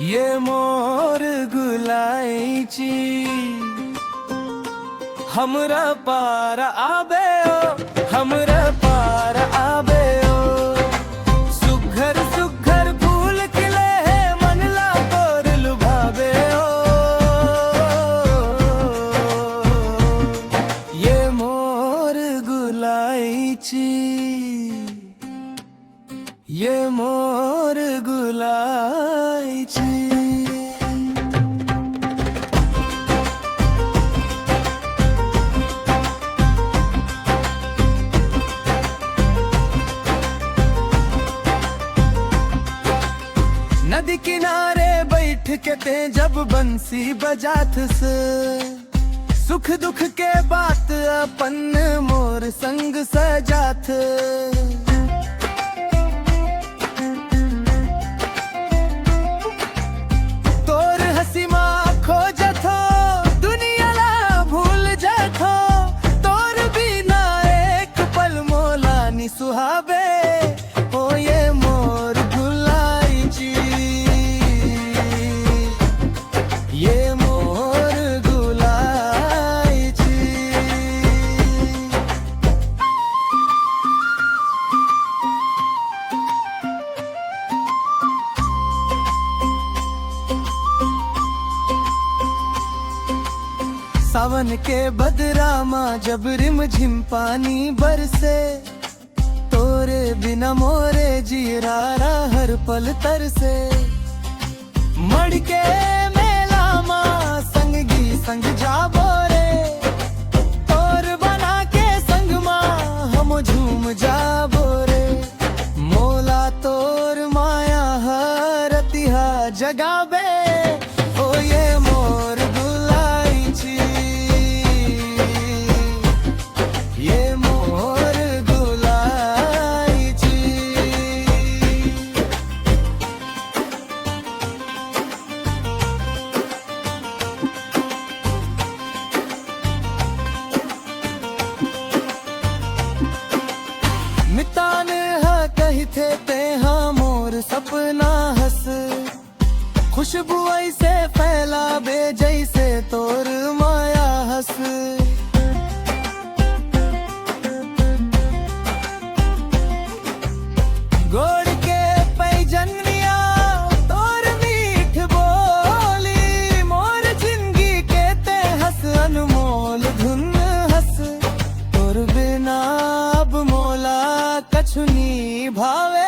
ये मोर गुलाईची हमरा पार आबे ओ, हमरा पार आबे ओ। सुघर सुघर फूल खिले है मनला तोर लुभावे ओ। ये मोर गुलाईची, ये मोर गुलाईची। नदी किनारे बैठ के ते जब बंसी बजात से, सुख दुख के बात अपन मोर संग सजात। तोर हसी माँ खोजत हो, दुनिया ला भूल जात हो। तोर बिना एक पल मोला नि सुहावे हो। ये मोर गुलाईची, ये मोर गुलाईची। सावन के बदरा माँ जब रिम झिम पानी बरसे, तोरे बिना मोरे जीरारा हर पल तरसे। मड़ के मेला माँ संगी संग जाबो रे, तोर बना के संग माँ हम झूम जाबो रे। मोला तोर माया हरतिहा जगाबे ओ। ये मोर गुलाईची, ये मोर गुलाईची। मितान हा कही थे ते हाँ मोर सपना हस। खुशबू ऐसे फैलाबे जैसे तोर माया हस। गोड़ के पैजनिया तोर मीठ बोली, मोर जिंदगी के ते हस अनमोल धुन हस। तोर बिना अब मोला कछु नी भावे।